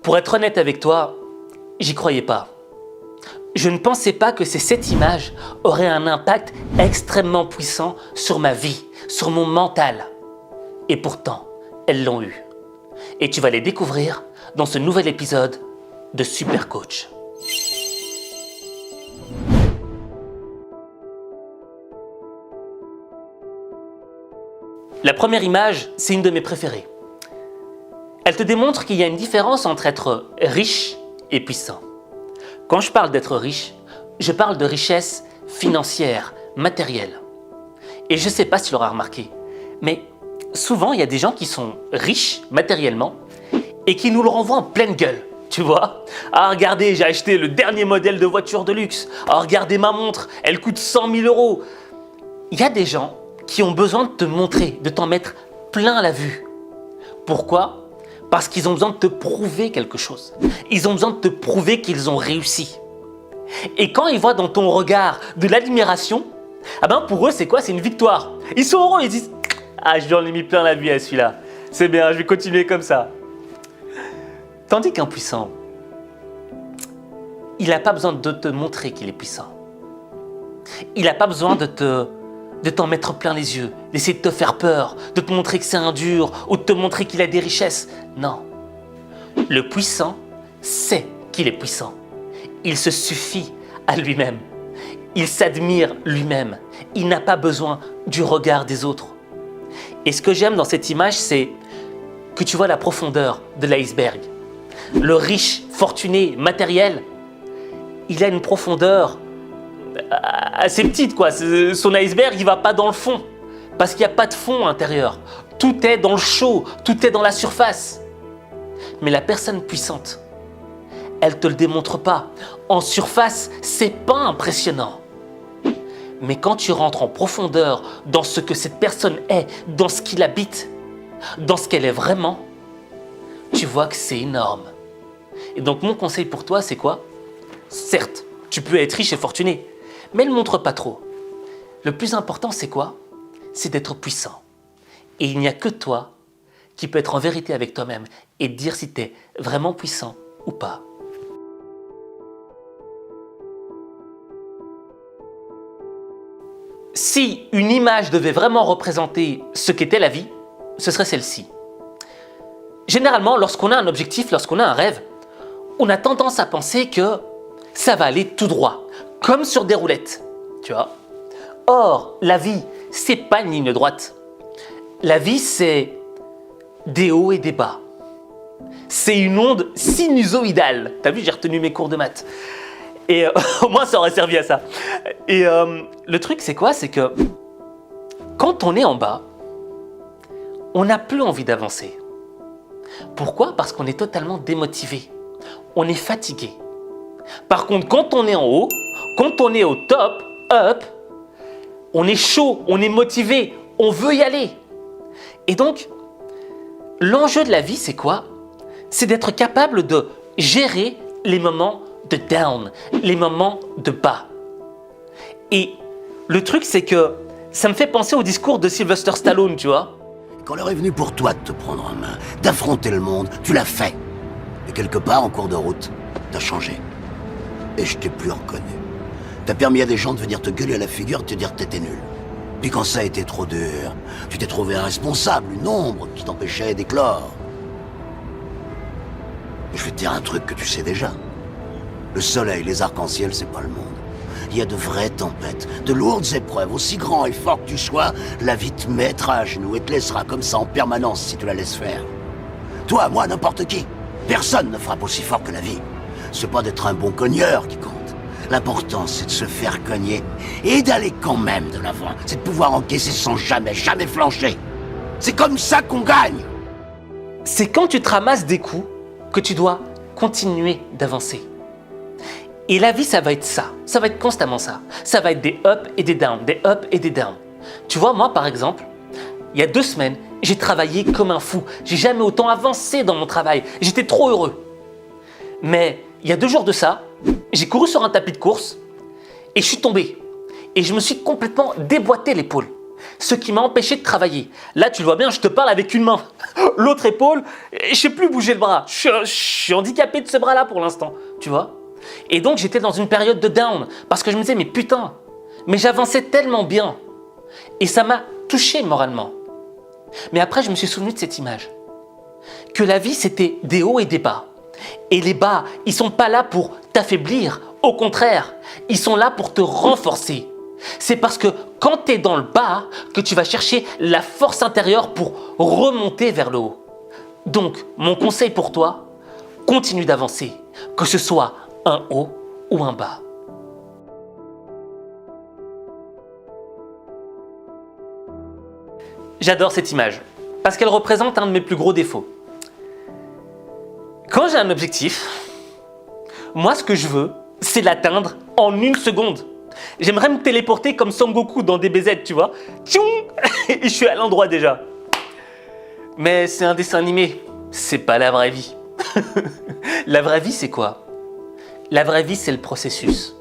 Pour être honnête avec toi, j'y croyais pas. Je ne pensais pas que ces 7 images auraient un impact extrêmement puissant sur ma vie, sur mon mental. Et pourtant, elles l'ont eu. Et tu vas les découvrir dans ce nouvel épisode de Super Coach. La première image, c'est une de mes préférées. Elle te démontre qu'il y a une différence entre être riche et puissant. Quand je parle d'être riche, je parle de richesse financière, matérielle. Et je ne sais pas si tu l'auras remarqué, mais souvent il y a des gens qui sont riches matériellement et qui nous le renvoient en pleine gueule. Tu vois? Ah, regardez, j'ai acheté le dernier modèle de voiture de luxe. Ah, regardez ma montre, elle coûte 100 000 euros. Il y a des gens qui ont besoin de te montrer, de t'en mettre plein la vue. Pourquoi? Parce qu'ils ont besoin de te prouver quelque chose. Ils ont besoin de te prouver qu'ils ont réussi. Et quand ils voient dans ton regard de l'admiration, ah ben pour eux c'est quoi? C'est une victoire. Ils sont heureux, ils disent « Ah, je lui en ai mis plein la vue à celui-là. C'est bien, je vais continuer comme ça. » Tandis qu'un puissant, il n'a pas besoin de te montrer qu'il est puissant. Il n'a pas besoin de t'en mettre plein les yeux, d'essayer de te faire peur, de te montrer que c'est un dur ou de te montrer qu'il a des richesses. Non. Le puissant sait qu'il est puissant. Il se suffit à lui-même. Il s'admire lui-même. Il n'a pas besoin du regard des autres. Et ce que j'aime dans cette image, c'est que tu vois la profondeur de l'iceberg. Le riche, fortuné, matériel, il a une profondeur assez petite, quoi. Son iceberg, il va pas dans le fond, parce qu'il n'y a pas de fond intérieur. Tout est dans le chaud, tout est dans la surface. Mais la personne puissante, elle te le démontre pas. En surface, c'est pas impressionnant. Mais quand tu rentres en profondeur dans ce que cette personne est, dans ce qu'il habite, dans ce qu'elle est vraiment, tu vois que c'est énorme. Et donc mon conseil pour toi, c'est quoi? Certes, tu peux être riche et fortuné, mais ne le montre pas trop. Le plus important, c'est quoi? C'est d'être puissant. Et il n'y a que toi qui peux être en vérité avec toi-même et te dire si tu es vraiment puissant ou pas. Si une image devait vraiment représenter ce qu'était la vie, ce serait celle-ci. Généralement, lorsqu'on a un objectif, lorsqu'on a un rêve, on a tendance à penser que ça va aller tout droit, comme sur des roulettes, tu vois. Or, la vie, c'est pas une ligne droite. La vie, c'est des hauts et des bas. C'est une onde sinusoïdale. T'as vu, j'ai retenu mes cours de maths. Et au moins, ça aurait servi à ça. Et le truc, c'est quoi? C'est que quand on est en bas, on n'a plus envie d'avancer. Pourquoi? Parce qu'on est totalement démotivé. On est fatigué. Par contre, quand on est en haut, quand on est au top, up, on est chaud, on est motivé, on veut y aller. Et donc, l'enjeu de la vie, c'est quoi? C'est d'être capable de gérer les moments de down, les moments de bas. Et le truc, c'est que ça me fait penser au discours de Sylvester Stallone, tu vois. Quand l'heure est venue pour toi de te prendre en main, d'affronter le monde, tu l'as fait. Et quelque part, en cours de route, t'as changé. Et je t'ai plus reconnu. T'as permis à des gens de venir te gueuler à la figure et te dire que t'étais nul. Puis quand ça a été trop dur, tu t'es trouvé un responsable, une ombre qui t'empêchait d'éclore. Et je vais te dire un truc que tu sais déjà. Le soleil, les arcs-en-ciel, c'est pas le monde. Il y a de vraies tempêtes, de lourdes épreuves, aussi grand et fort que tu sois, la vie te mettra à genoux et te laissera comme ça en permanence si tu la laisses faire. Toi, moi, n'importe qui. Personne ne frappe aussi fort que la vie. C'est pas d'être un bon cogneur qui compte. L'important, c'est de se faire cogner et d'aller quand même de l'avant. C'est de pouvoir encaisser sans jamais flancher. C'est comme ça qu'on gagne. C'est quand tu te ramasses des coups que tu dois continuer d'avancer. Et la vie, ça va être ça. Ça va être constamment ça. Ça va être des ups et des downs, des ups et des downs. Tu vois, moi, par exemple, il y a 2 semaines, j'ai travaillé comme un fou. J'ai jamais autant avancé dans mon travail. J'étais trop heureux. Mais il y a 2 jours de ça, j'ai couru sur un tapis de course et je suis tombé. Et je me suis complètement déboîté l'épaule. ce qui m'a empêché de travailler. Là, tu le vois bien, je te parle avec une main. L'autre épaule, je ne sais plus bouger le bras. Je suis handicapé de ce bras-là pour l'instant, tu vois. Et donc, j'étais dans une période de down parce que je me disais, mais putain, mais j'avançais tellement bien. Et ça m'a touché moralement. Mais après, je me suis souvenu de cette image. Que la vie, c'était des hauts et des bas. Et les bas, ils ne sont pas là pour t'affaiblir. Au contraire, ils sont là pour te renforcer. C'est parce que quand tu es dans le bas que tu vas chercher la force intérieure pour remonter vers le haut. Donc, mon conseil pour toi, continue d'avancer, que ce soit un haut ou un bas. J'adore cette image, parce qu'elle représente un de mes plus gros défauts. Quand j'ai un objectif, moi ce que je veux, c'est l'atteindre en 1 seconde. J'aimerais me téléporter comme Son Goku dans DBZ, tu vois. Tchoum, et je suis à l'endroit déjà. Mais c'est un dessin animé, c'est pas la vraie vie. La vraie vie, c'est quoi? La vraie vie, c'est le processus.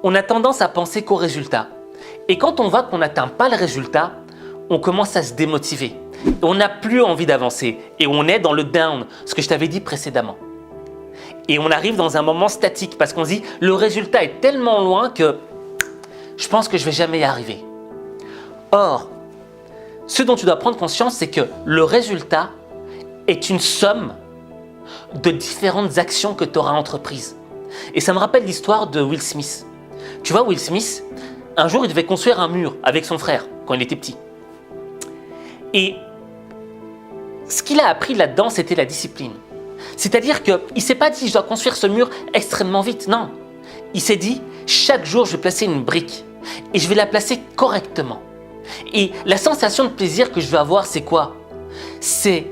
On a tendance à penser qu'au résultat. Et quand on voit qu'on n'atteint pas le résultat, on commence à se démotiver. On n'a plus envie d'avancer et on est dans le down, ce que je t'avais dit précédemment. Et on arrive dans un moment statique parce qu'on se dit le résultat est tellement loin que je pense que je ne vais jamais y arriver. Or, ce dont tu dois prendre conscience, c'est que le résultat est une somme de différentes actions que tu auras entreprises. Et ça me rappelle l'histoire de Will Smith. Tu vois, Will Smith, un jour, il devait construire un mur avec son frère quand il était petit. Et ce qu'il a appris là-dedans, c'était la discipline. C'est-à-dire qu'il ne s'est pas dit « je dois construire ce mur extrêmement vite ». Non, il s'est dit « chaque jour, je vais placer une brique et je vais la placer correctement ». Et la sensation de plaisir que je vais avoir, c'est quoi? C'est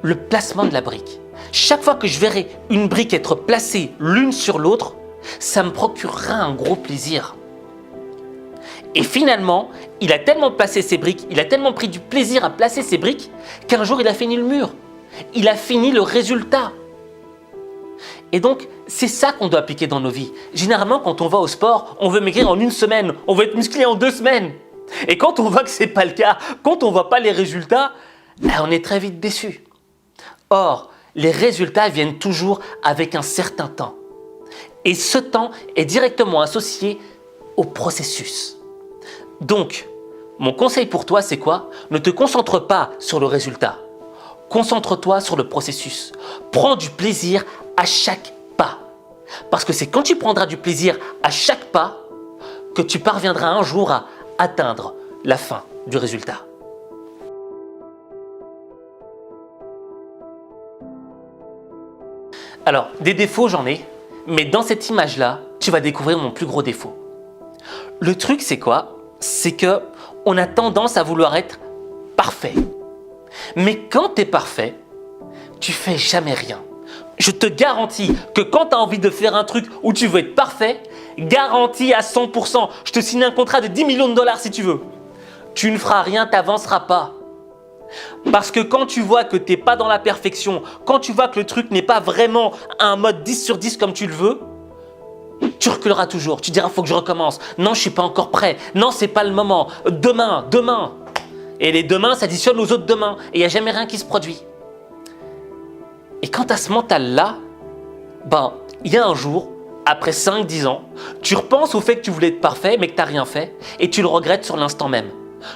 le placement de la brique. Chaque fois que je verrai une brique être placée l'une sur l'autre, ça me procurera un gros plaisir. Et finalement, il a tellement placé ses briques, il a tellement pris du plaisir à placer ses briques, qu'un jour il a fini le mur. Il a fini le résultat. Et donc, c'est ça qu'on doit appliquer dans nos vies. Généralement, quand on va au sport, on veut maigrir en 1 semaine, on veut être musclé en 2 semaines. Et quand on voit que ce n'est pas le cas, quand on ne voit pas les résultats, on est très vite déçu. Or, les résultats viennent toujours avec un certain temps. Et ce temps est directement associé au processus. Donc, mon conseil pour toi, c'est quoi? Ne te concentre pas sur le résultat. Concentre-toi sur le processus. Prends du plaisir à chaque pas. Parce que c'est quand tu prendras du plaisir à chaque pas que tu parviendras un jour à atteindre la fin du résultat. Alors, des défauts, j'en ai, mais dans cette image-là, tu vas découvrir mon plus gros défaut. Le truc, c'est quoi? C'est qu'on a tendance à vouloir être parfait. Mais quand tu es parfait, tu fais jamais rien. Je te garantis que quand tu as envie de faire un truc où tu veux être parfait, garanti à 100%, je te signe un contrat de 10 millions de dollars si tu veux. Tu ne feras rien, tu n'avanceras pas. Parce que quand tu vois que tu n'es pas dans la perfection, quand tu vois que le truc n'est pas vraiment un mode 10 sur 10 comme tu le veux, tu reculeras toujours. Tu diras, il faut que je recommence. Non, je ne suis pas encore prêt. Non, ce n'est pas le moment. Demain. Et les demain s'additionnent aux autres demain. Et il n'y a jamais rien qui se produit. Et quand tu as ce mental-là, il y a un jour, après 5-10 ans, tu repenses au fait que tu voulais être parfait, mais que tu n'as rien fait, et tu le regrettes sur l'instant même.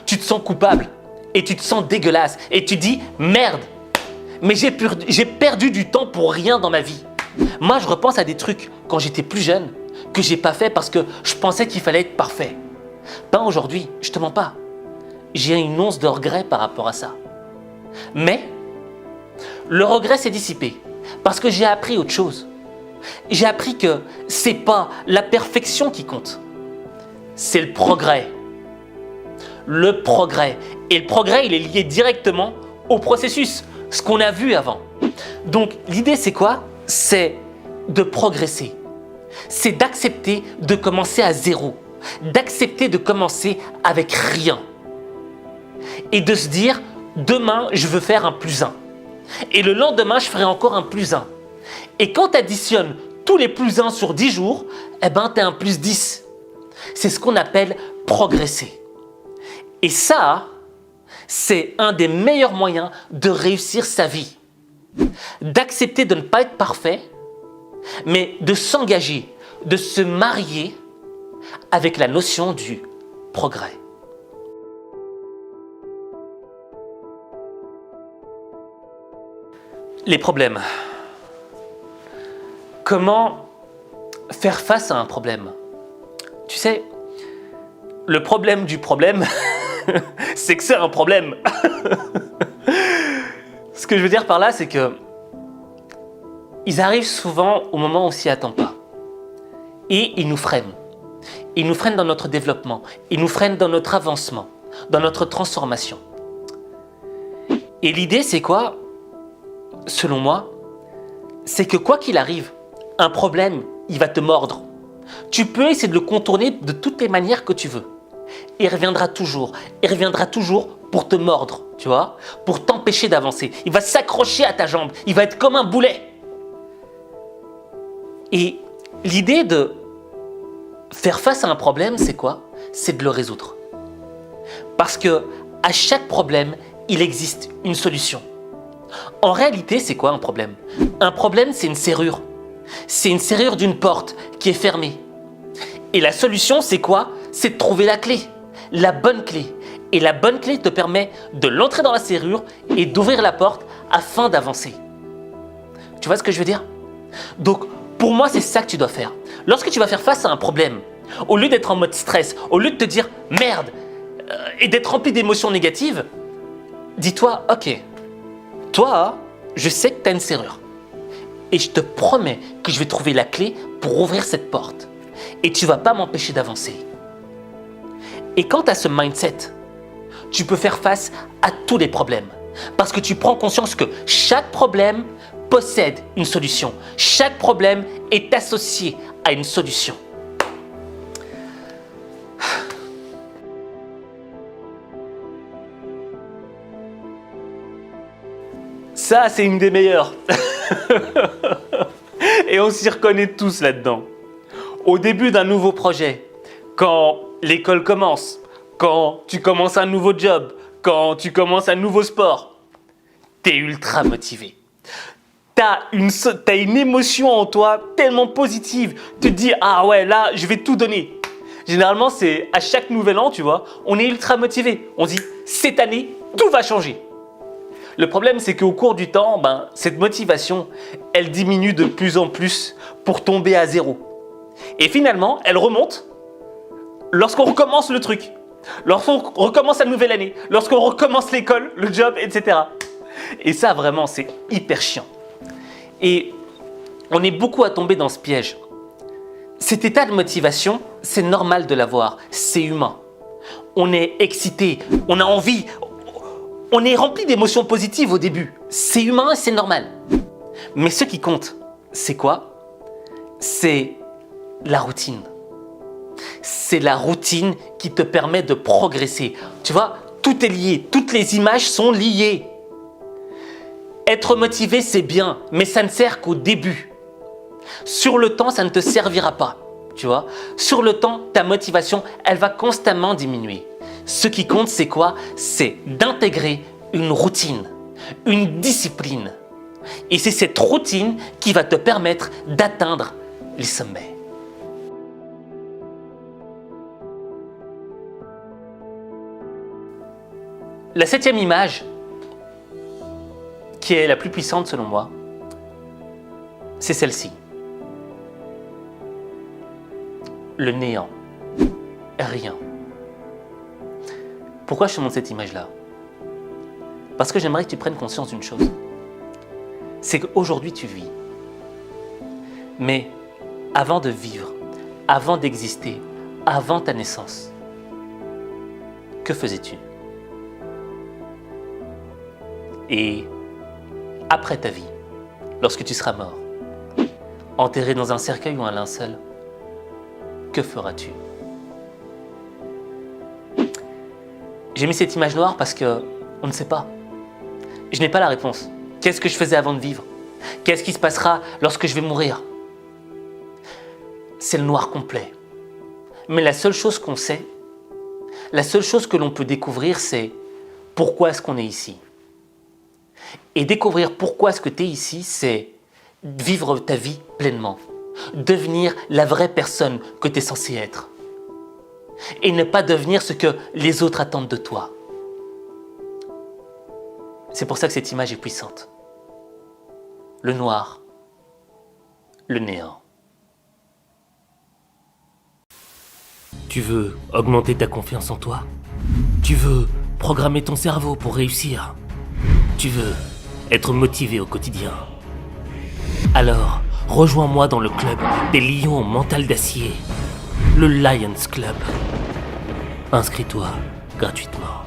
Tu te sens coupable, et tu te sens dégueulasse, et tu dis « Merde, mais j'ai perdu du temps pour rien dans ma vie ». Moi, je repense à des trucs quand j'étais plus jeune, que j'ai pas fait parce que je pensais qu'il fallait être parfait. Aujourd'hui, je te mens pas. J'ai une once de regret par rapport à ça. Mais le regret s'est dissipé parce que j'ai appris autre chose. J'ai appris que c'est pas la perfection qui compte, c'est le progrès. Le progrès. Et le progrès, il est lié directement au processus, ce qu'on a vu avant. Donc l'idée, c'est quoi? C'est de progresser. C'est d'accepter de commencer à zéro, d'accepter de commencer avec rien. Et de se dire, demain, je veux faire un +1. Et le lendemain, je ferai encore un +1. Et quand tu additionnes tous les +1 sur 10 jours, tu es un +10. C'est ce qu'on appelle progresser. Et ça, c'est un des meilleurs moyens de réussir sa vie. D'accepter de ne pas être parfait, mais de s'engager, de se marier avec la notion du progrès. Les problèmes. Comment faire face à un problème? Tu sais, le problème du problème, c'est que c'est un problème. Ce que je veux dire par là, c'est que ils arrivent souvent au moment où on s'y attend pas. Et ils nous freinent. Ils nous freinent dans notre développement. Ils nous freinent dans notre avancement, dans notre transformation. Et l'idée, c'est quoi? Selon moi, c'est que quoi qu'il arrive, un problème, il va te mordre. Tu peux essayer de le contourner de toutes les manières que tu veux. Il reviendra toujours pour te mordre, tu vois, pour t'empêcher d'avancer. Il va s'accrocher à ta jambe, il va être comme un boulet. Et l'idée de faire face à un problème, c'est quoi? C'est de le résoudre. Parce que à chaque problème, il existe une solution. En réalité, c'est quoi un problème? Un problème, c'est une serrure. C'est une serrure d'une porte qui est fermée. Et la solution, c'est quoi? C'est de trouver la clé, la bonne clé. Et la bonne clé te permet de l'entrer dans la serrure et d'ouvrir la porte afin d'avancer. Tu vois ce que je veux dire? Donc, pour moi, c'est ça que tu dois faire. Lorsque tu vas faire face à un problème, au lieu d'être en mode stress, au lieu de te dire « merde » et d'être rempli d'émotions négatives, dis-toi « ok, toi, je sais que tu as une serrure. Et je te promets que je vais trouver la clé pour ouvrir cette porte. Et tu ne vas pas m'empêcher d'avancer. » Et quand tu as ce mindset, tu peux faire face à tous les problèmes. Parce que tu prends conscience que chaque problème possède une solution. Chaque problème est associé à une solution. Ça, c'est une des meilleures. Et on s'y reconnaît tous là-dedans. Au début d'un nouveau projet, quand l'école commence, quand tu commences un nouveau job, quand tu commences un nouveau sport, t'es ultra motivé. T'as une émotion en toi tellement positive. Tu te dis, ah ouais, là, je vais tout donner. Généralement, c'est à chaque nouvel an, tu vois, on est ultra motivé. On se dit, cette année, tout va changer. Le problème, c'est qu'au cours du temps, cette motivation, elle diminue de plus en plus pour tomber à zéro. Et finalement, elle remonte lorsqu'on recommence le truc, lorsqu'on recommence la nouvelle année, lorsqu'on recommence l'école, le job, etc. Et ça, vraiment, c'est hyper chiant. Et on est beaucoup à tomber dans ce piège. Cet état de motivation, c'est normal de l'avoir, c'est humain. On est excité, on a envie, on est rempli d'émotions positives au début. C'est humain et c'est normal. Mais ce qui compte, c'est quoi? C'est la routine. C'est la routine qui te permet de progresser. Tu vois, tout est lié, toutes les images sont liées. Être motivé, c'est bien, mais ça ne sert qu'au début. Sur le temps, ça ne te servira pas. Tu vois, sur le temps, ta motivation, elle va constamment diminuer. Ce qui compte, c'est quoi? C'est d'intégrer une routine, une discipline. Et c'est cette routine qui va te permettre d'atteindre les sommets. La 7e image, qui est la plus puissante selon moi, c'est celle-ci. Le néant. Rien. Pourquoi je te montre cette image-là? Parce que j'aimerais que tu prennes conscience d'une chose. C'est qu'aujourd'hui tu vis. Mais avant de vivre, avant d'exister, avant ta naissance, que faisais-tu? Et après ta vie, lorsque tu seras mort, enterré dans un cercueil ou un linceul, que feras-tu? J'ai mis cette image noire parce que on ne sait pas. Je n'ai pas la réponse. Qu'est-ce que je faisais avant de vivre? Qu'est-ce qui se passera lorsque je vais mourir? C'est le noir complet. Mais la seule chose qu'on sait, La seule chose que l'on peut découvrir, c'est pourquoi est-ce qu'on est ici. Et découvrir pourquoi est-ce que tu es ici, c'est vivre ta vie pleinement. Devenir la vraie personne que tu es censé être. Et ne pas devenir ce que les autres attendent de toi. C'est pour ça que cette image est puissante. Le noir, le néant. Tu veux augmenter ta confiance en toi? Tu veux programmer ton cerveau pour réussir? Tu veux être motivé au quotidien? Alors, rejoins-moi dans le club des lions au mental d'acier, le Lions Club. Inscris-toi gratuitement.